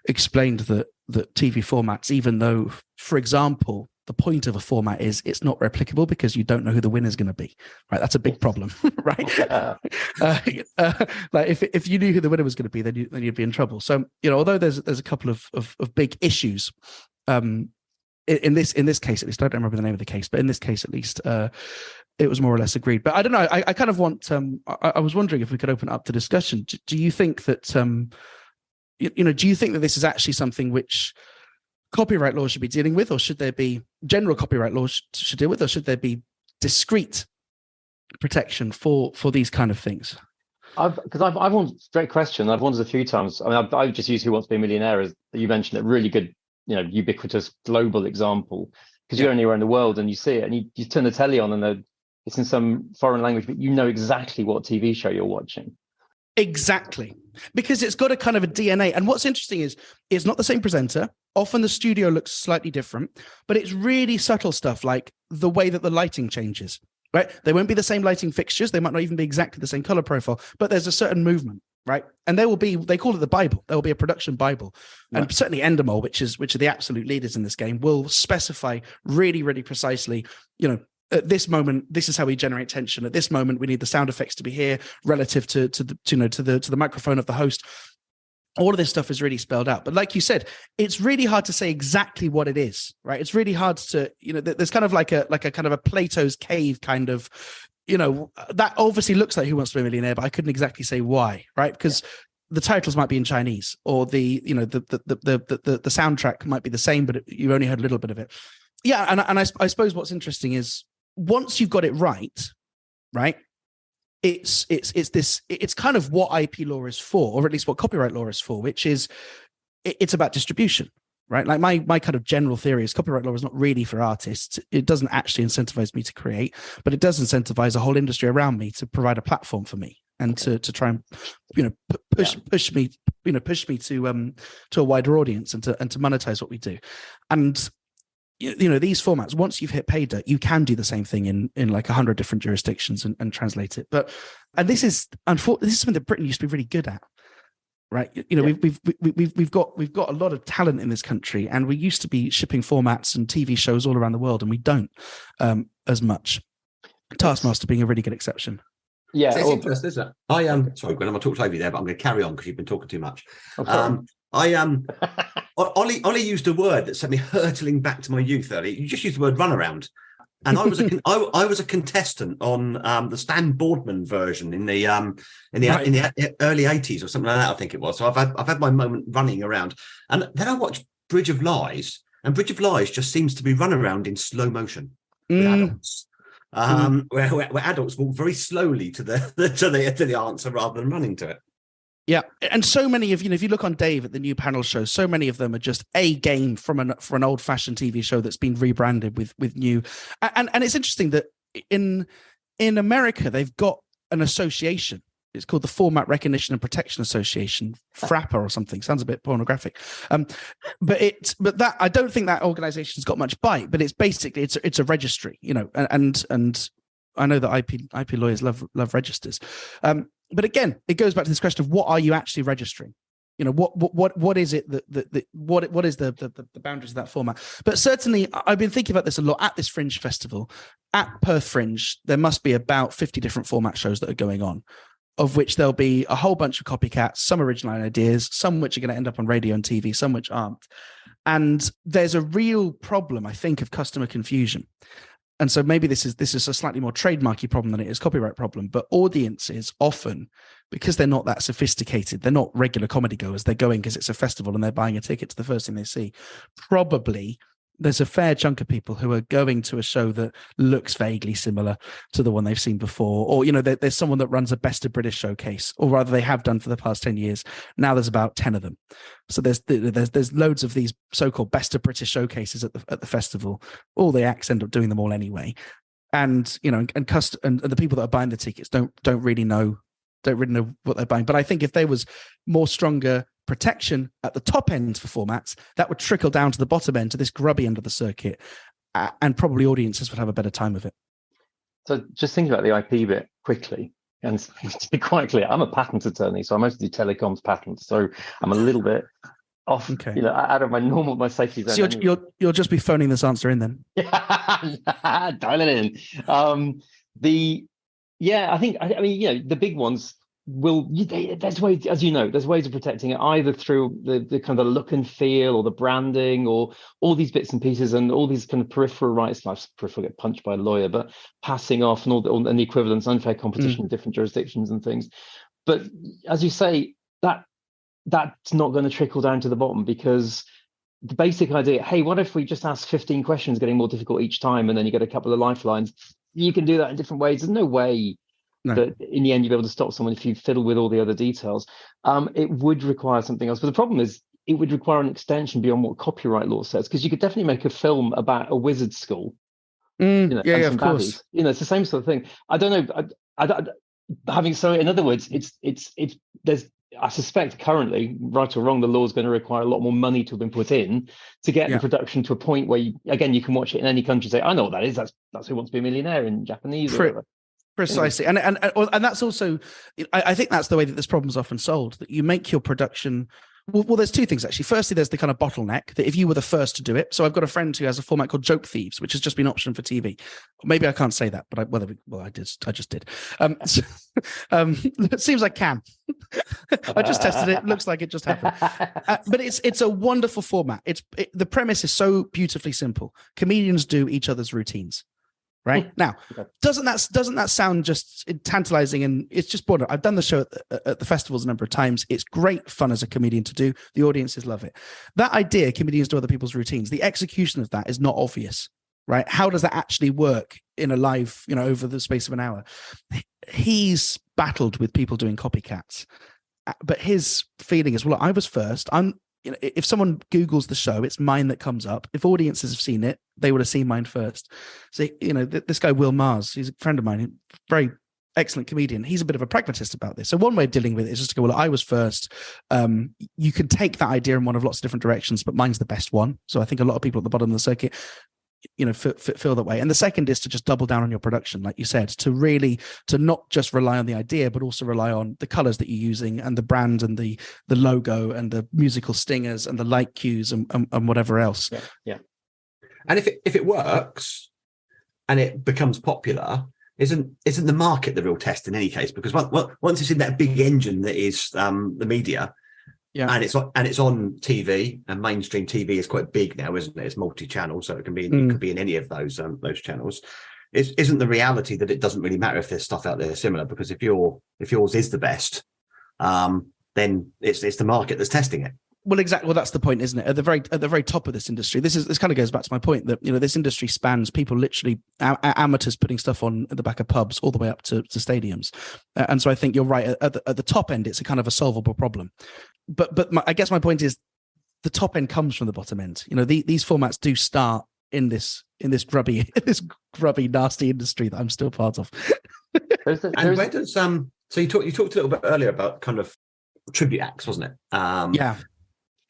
explained that TV formats, even though, for example, the point of a format is it's not replicable because you don't know who the winner is going to be, right? That's a big problem, right? Like if you knew who the winner was going to be, then you'd be in trouble. So, although there's a couple of big issues, in this case at least, I don't remember the name of the case, but in this case at least, it was more or less agreed. But I don't know. I kind of want. I was wondering if we could open up the discussion. Do you think that do you think that this is actually something which copyright law should be dealing with, or should there be general copyright law should deal with, or should there be discrete protection for these kind of things? I've wanted, great question. I've wondered a few times. I mean, I've just used Who Wants to Be a Millionaire, as you mentioned, a really good, ubiquitous global example, because you're anywhere in the world and you see it, and you turn the telly on and it's in some foreign language, but you know exactly what TV show you're watching. Exactly, because it's got a kind of a DNA. And what's interesting is it's not the same presenter. Often the studio looks slightly different, but it's really subtle stuff, like the way that the lighting changes, right? They won't be the same lighting fixtures. They might not even be exactly the same color profile, but there's a certain movement, right? And they call it the Bible. There will be a production Bible. And Right. certainly Endemol, which are the absolute leaders in this game, will specify really, really precisely, at this moment, this is how we generate tension. At this moment, we need the sound effects to be here relative to the microphone of the host. All of this stuff is really spelled out. But like you said, it's really hard to say exactly what it is, right? It's really hard to, there's kind of like a kind of a Plato's cave kind of, that obviously looks like Who Wants to Be a Millionaire, but I couldn't exactly say why, right? Because the titles might be in Chinese, or the soundtrack might be the same, but you only heard a little bit of it. Yeah, and I suppose what's interesting is once you've got it right, it's kind of what IP law is for, or at least what copyright law is for, which is it's about distribution. Right, like my kind of general theory is copyright law is not really for artists. It doesn't actually incentivize me to create, but it does incentivize a whole industry around me to provide a platform for me and to try and push me to a wider audience and to monetize what we do. And these formats, once you've hit pay dirt, you can do the same thing in like 100 different jurisdictions and translate it. And this is something that Britain used to be really good at. Right, we've got a lot of talent in this country, and we used to be shipping formats and TV shows all around the world, and we don't as much. Taskmaster being a really good exception. Yeah, it's interesting, isn't it? Sorry, Gwen, I'm talking over you there, but I'm going to carry on because you've been talking too much. Ollie used a word that sent me hurtling back to my youth earlier. You just used the word runaround. And I was a contestant on the Stan Boardman version in the early 80s or something like that, I think it was. So I've had my moment running around, and then I watched Bridge of Lies, and Bridge of Lies just seems to be run around in slow motion with adults, where adults walk very slowly to the answer rather than running to it. Yeah, and so many of if you look on Dave at the new panel shows, so many of them are just a game from an old-fashioned TV show that's been rebranded with new. And it's interesting that in America they've got an association. It's called the Format Recognition and Protection Association, FRAPA or something. Sounds a bit pornographic, but that I don't think that organization's got much bite. But it's basically it's a registry, and I know that IP lawyers love registers. But again, it goes back to this question of what are you actually registering? What is it what is the boundaries of that format? But certainly, I've been thinking about this a lot at this Fringe festival. At Perth Fringe, there must be about 50 different format shows that are going on, of which there'll be a whole bunch of copycats, some original ideas, some which are going to end up on radio and TV, some which aren't. And there's a real problem, I think, of customer confusion. And so maybe this is a slightly more trademarky problem than it is copyright problem, but audiences often, because they're not that sophisticated, they're not regular comedy goers, they're going because it's a festival and they're buying a ticket to the first thing they see. Probably there's a fair chunk of people who are going to a show that looks vaguely similar to the one they've seen before, or there's someone that runs a Best of British showcase, or rather they have done for the past 10 years. Now there's about 10 of them. So there's loads of these so-called Best of British showcases at the festival. All the acts end up doing them all anyway, and the people that are buying the tickets don't really know what they're buying. But I think if there was more stronger protection at the top end for formats, that would trickle down to the bottom end, to this grubby end of the circuit, and probably audiences would have a better time of it. So just thinking about the IP bit quickly, and to be quite clear, I'm a patent attorney, so I mostly do telecoms patents, so I'm a little bit off, out of my safety zone. So you'll just be phoning this answer in then. Dial it in. I think the big ones there's ways, as there's ways of protecting it, either through the kind of the look and feel, or the branding, or all these bits and pieces, and all these kind of peripheral rights. Peripheral get punched by a lawyer, but passing off and and the equivalence, unfair competition in different jurisdictions and things. But as you say, that's not going to trickle down to the bottom, because the basic idea, hey, what if we just ask 15 questions, getting more difficult each time, and then you get a couple of lifelines? You can do that in different ways. There's no way that in the end you'll be able to stop someone if you fiddle with all the other details. It would require something else. But the problem is, it would require an extension beyond what copyright law says, because you could definitely make a film about a wizard school. Of course. It's the same sort of thing. I don't know. In other words, there's I suspect currently, right or wrong, the law is going to require a lot more money to have been put in to get the production to a point where you can watch it in any country and say, I know what that is. That's Who Wants to Be a Millionaire in Japanese. Or whatever. Precisely. And that's also, I think that's the way that this problem is often solved, that you make your production. Well, there's two things, actually. Firstly, there's the kind of bottleneck that if you were the first to do it. So I've got a friend who has a format called Joke Thieves, which has just been optioned for TV. Maybe I can't say that, but I just did. It seems I can. I just tested it. Looks like it just happened. But it's a wonderful format. The premise is so beautifully simple. Comedians do each other's routines. Right now, doesn't that sound just tantalizing? And it's just boring. I've done the show at the festivals a number of times. It's great fun as a comedian to do. The audiences love it. That idea, comedians do other people's routines. The execution of that is not obvious, right? How does that actually work in a live, over the space of an hour? He's battled with people doing copycats, but his feeling is, well, I was first. If someone Googles the show, it's mine that comes up. If audiences have seen it, they would have seen mine first. So, this guy, Will Mars, he's a friend of mine, very excellent comedian. He's a bit of a pragmatist about this. So one way of dealing with it is just to go, well, I was first. You can take that idea in one of lots of different directions, but mine's the best one. So I think a lot of people at the bottom of the circuit, feel that way. And the second is to just double down on your production, like you said, to not just rely on the idea, but also rely on the colors that you're using and the brand and the logo and the musical stingers and the light cues and whatever else. Yeah. And if it works and it becomes popular, isn't the market the real test in any case? Because once it's in that big engine that is the media, and it's on TV, and mainstream TV is quite big now, isn't it? It's multi-channel, so it could be in any of those channels. Isn't the reality that it doesn't really matter if there's stuff out there similar, because if yours is the best, then it's the market that's testing it. Well, exactly. Well, that's the point, isn't it? At the very top of this industry, this kind of goes back to my point that this industry spans people literally amateurs putting stuff on at the back of pubs all the way up to stadiums, and so I think you're right. At the top end, it's a kind of a solvable problem. But I guess my point is, the top end comes from the bottom end. These formats do start in this grubby, nasty industry that I'm still part of. And where does so you talked a little bit earlier about kind of tribute acts, wasn't it? Yeah.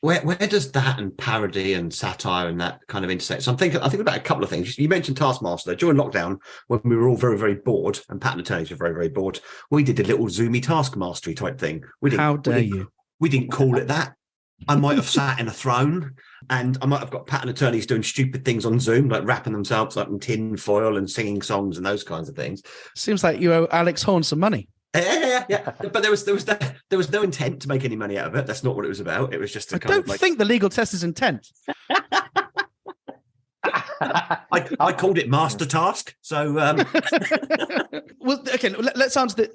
Where does that and parody and satire and that kind of intersect? So I think about a couple of things. You mentioned Taskmaster. During lockdown, when we were all very, very bored, and patent attorneys were very, very bored, we did a little Zoomy Taskmastery type thing. How dare you? We didn't call it that. I might have sat in a throne, and I might have got patent attorneys doing stupid things on Zoom, like wrapping themselves up in tin foil and singing songs and those kinds of things. Seems like you owe Alex Horn some money. Yeah. But there was no intent to make any money out of it. That's not what it was about. It was just I don't think the legal test is intent. I called it Master Task. So well, okay. Let's answer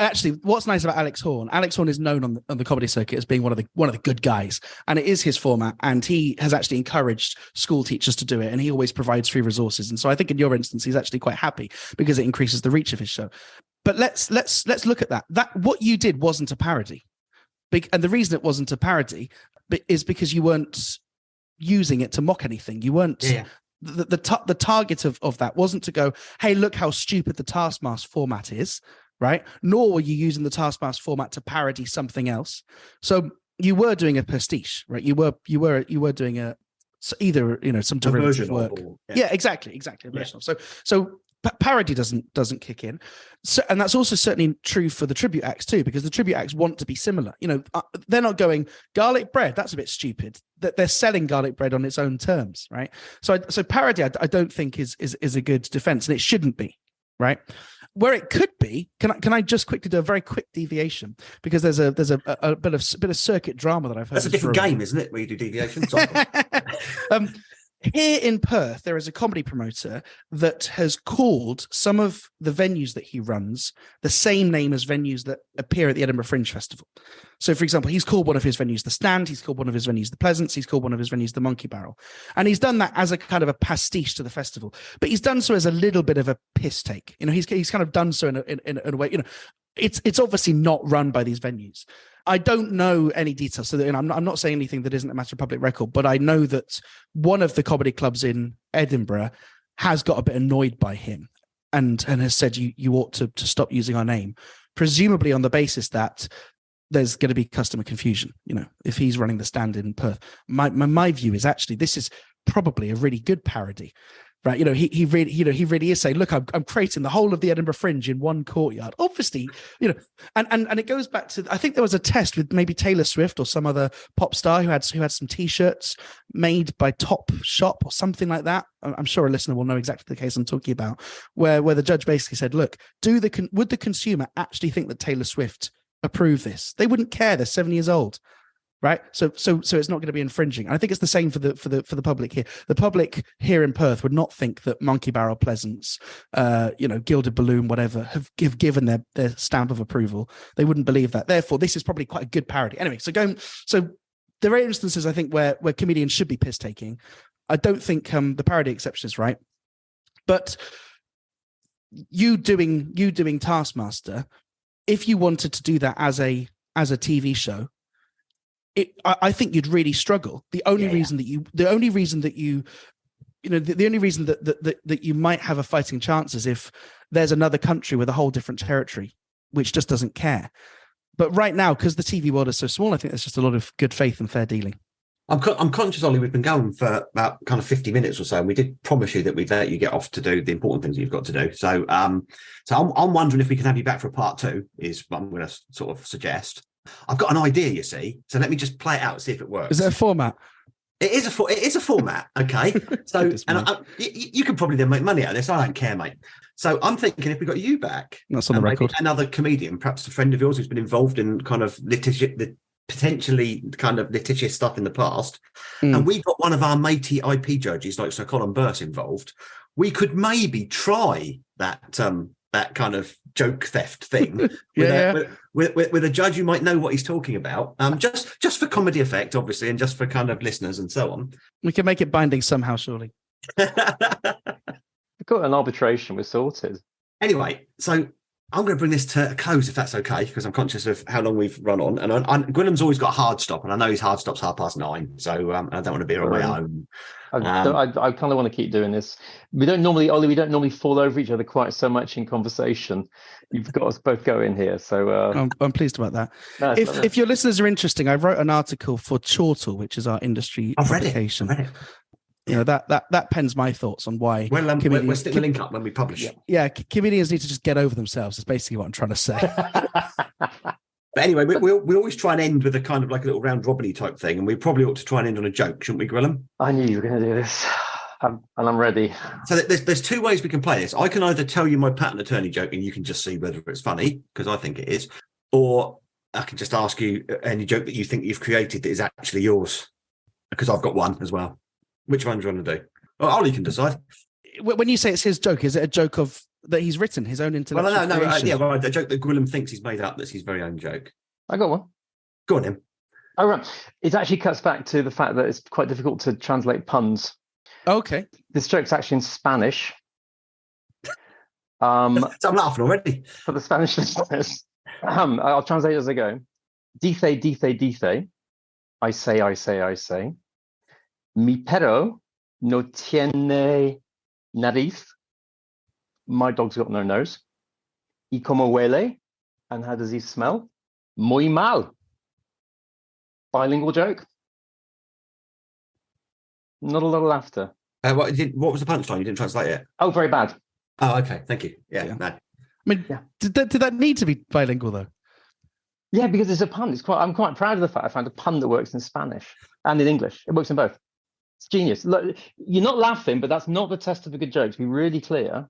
actually. What's nice about Alex Horn? Alex Horn is known on the comedy circuit as being one of the good guys, and it is his format. And he has actually encouraged school teachers to do it, and he always provides free resources. And so I think in your instance, he's actually quite happy because it increases the reach of his show. But let's look at that. What you did wasn't a parody, and the reason it wasn't a parody is because you weren't using it to mock anything. You weren't. Yeah. The target of that wasn't to go, hey, look how stupid the Taskmaster format is, right? Nor were you using the Taskmaster format to parody something else. So you were doing a pastiche, right? You were doing either some derivative work. Yeah, exactly. So parody doesn't kick in. So, and that's also certainly true for the tribute acts too, because the tribute acts want to be similar. They're not going garlic bread. That's a bit stupid. That they're selling garlic bread on its own terms, right? So parody, I don't think is a good defense, and it shouldn't be, right? Where it could be, can I just quickly do a very quick deviation, because there's a bit of circuit drama that I've heard. That's a different game, isn't it? Where you do deviations. Here in Perth, there is a comedy promoter that has called some of the venues that he runs the same name as venues that appear at the Edinburgh Fringe Festival. So, for example, he's called one of his venues The Stand, he's called one of his venues The Pleasance, he's called one of his venues The Monkey Barrel. And he's done that as a kind of a pastiche to the festival. But he's done so as a little bit of a piss take. He's kind of done so in a way, it's obviously not run by these venues. I don't know any details, so I'm not saying anything that isn't a matter of public record, but I know that one of the comedy clubs in Edinburgh has got a bit annoyed by him and has said, you ought to stop using our name, presumably on the basis that there's going to be customer confusion, if he's running The Stand in Perth. My view is actually this is probably a really good parody, right? He really is saying, look, I'm creating the whole of the Edinburgh Fringe in one courtyard. Obviously, and it goes back to, I think there was a test with maybe Taylor Swift or some other pop star who had some T-shirts made by Top Shop or something like that. I'm sure a listener will know exactly the case I'm talking about, where the judge basically said, look, would the consumer actually think that Taylor Swift approved this? They wouldn't care. They're 7 years old. Right, so it's not going to be infringing. And I think it's the same for the public here. The public here in Perth would not think that Monkey Barrel Pleasance, Gilded Balloon, whatever, have given their stamp of approval. They wouldn't believe that. Therefore, this is probably quite a good parody. Anyway, so there are instances I think where comedians should be piss taking. I don't think the parody exception is right, but you doing Taskmaster, if you wanted to do that as a TV show, I think you'd really struggle. The only reason that you might have a fighting chance is if there's another country with a whole different territory, which just doesn't care. But right now, because the TV world is so small, I think there's just a lot of good faith and fair dealing. I'm conscious, Ollie, we've been going for about kind of 50 minutes or so, and we did promise you that we'd let you get off to do the important things that you've got to do. So I'm wondering if we can have you back for a part 2, is what I'm going to sort of suggest. I've got an idea, you see, so let me just play it out and see if it works. Is it a format? It is a format, okay? So, you can probably then make money out of this. I don't care, mate. So I'm thinking if we got you back, that's on the record, another comedian, perhaps a friend of yours who's been involved in kind of potentially kind of litigious stuff in the past, and we got one of our matey IP judges like Sir Colin Burse involved, we could maybe try that kind of joke theft thing with a judge who might know what he's talking about, just for comedy effect, obviously, and just for kind of listeners and so on. We can make it binding somehow, surely. We've got an arbitration, we're sorted. Anyway, so I'm going to bring this to a close, if that's okay, because I'm conscious of how long we've run on. And Gwilym's always got a hard stop, and I know his hard stop's 9:30, so I don't want to be on my own. I kind of want to keep doing this. We don't normally fall over each other quite so much in conversation. You've got us both going here, so I'm pleased about that. No, if your listeners are interesting, I wrote an article for Chortle, which is our industry publication. I've read it. That pens my thoughts on why. Well, we'll stick the link up when we publish. Yeah, comedians need to just get over themselves. Is basically what I'm trying to say. But anyway, we always try and end with a kind of like a little round robin-y type thing, and we probably ought to try and end on a joke, shouldn't we, Gwilym? I knew you were going to do this, and I'm ready. So there's 2 ways we can play this. I can either tell you my patent attorney joke, and you can just see whether it's funny, because I think it is, or I can just ask you any joke that you think you've created that is actually yours, because I've got one as well. Which one do you want to do? Well, Ollie can decide. When you say it's his joke, is it a joke that he's written, his own intellectual creation? Well, a joke that Gwilym thinks he's made up, that's his very own joke. I got one. Go on, him. Oh, right. It actually cuts back to the fact that it's quite difficult to translate puns. Okay. This joke's actually in Spanish. I'm laughing already. For the Spanish listeners, I'll translate as I go. Dice. I say. Mi perro no tiene nariz. My dog's got no nose. Y como huele. And how does he smell? Muy mal. Bilingual joke. Not a lot of laughter. What was the punchline? You didn't translate it? Oh, very bad. Oh, okay. Thank you. Yeah. No. I mean, did that need to be bilingual, though? Yeah, because it's a pun. I'm quite proud of the fact I found a pun that works in Spanish and in English. It works in both. It's genius. Look, you're not laughing, but that's not the test of a good joke. To be really clear,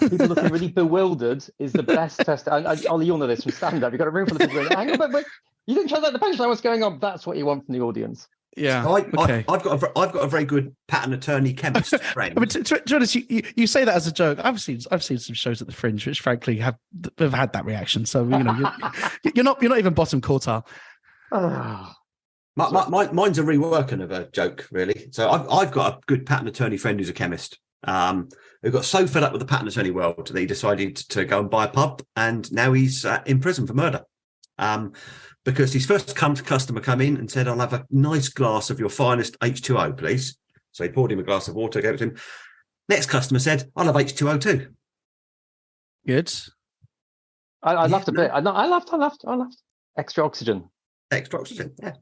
people looking really bewildered is the best test. Ollie, you'll know this from stand-up. You've got a room full of people going, hang on, but you didn't translate the punchline. What's going on? That's what you want from the audience. Yeah. So I've got a very good patent attorney chemist friend. I mean, to be honest, you say that as a joke. I've seen some shows at the Fringe which, frankly, have had that reaction. So you're not even bottom quartile. Mine's a reworking of a joke, really. So I've got a good patent attorney friend who's a chemist, who got so fed up with the patent attorney world that he decided to go and buy a pub, and now he's in prison for murder. Because his first customer came in and said, I'll have a nice glass of your finest H2O, please. So he poured him a glass of water, gave it to him. Next customer said, I'll have H2O too. Good. I laughed a bit. I laughed. Extra oxygen. Extra oxygen, yeah.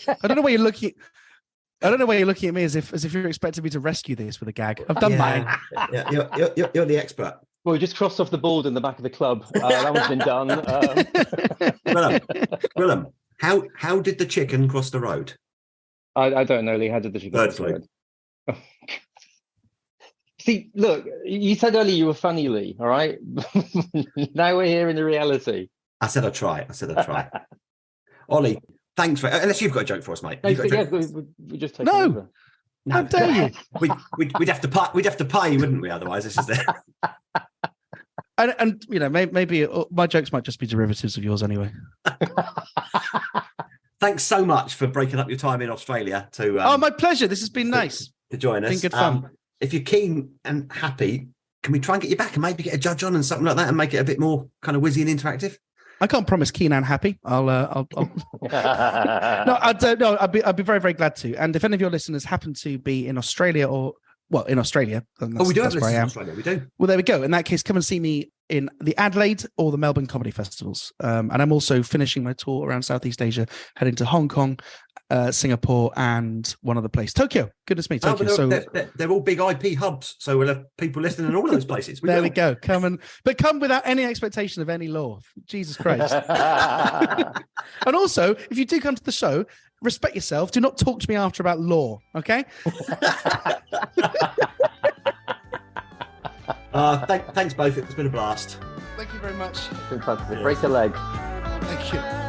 I don't know where you're looking. I don't know why you're looking at me as if you're expecting me to rescue this with a gag. I've done mine. Yeah, you're the expert. Well, we just crossed off the board in the back of the club. That one's been done. Gwilyn, how did the chicken cross the road? I don't know, Lee. How did the chicken cross the road? Oh. See, look, you said earlier you were funny, Lee, all right? Now we're here in the reality. I said I'd try. Ollie, thanks for unless you've got a joke for us, mate. No, we just take over. No, how dare you? We'd have to pay, wouldn't we? Otherwise, this is there. And you know, maybe my jokes might just be derivatives of yours anyway. Thanks so much for breaking up your time in Australia to. My pleasure. This has been nice to join us. Been good fun. If you're keen and happy, can we try and get you back and maybe get a judge on and something like that and make it a bit more kind of whizzy and interactive? I can't promise keen and happy. I'll No, I don't know. I'd be very, very glad to. And if any of your listeners happen to be in Australia in Australia. We do have listeners in Australia. We do. Well, there we go. In that case, come and see me in the Adelaide or the Melbourne comedy festivals. And I'm also finishing my tour around Southeast Asia, heading to Hong Kong, Singapore, and one other place, Tokyo. Goodness me, Tokyo. They're all big IP hubs, so we'll have people listening in all of those places. There we go. Come without any expectation of any law. Jesus Christ. And also, if you do come to the show, respect yourself. Do not talk to me after about law. Okay. Thanks both. It's been a blast. Thank you very much. Fantastic. Break a leg. Thank you.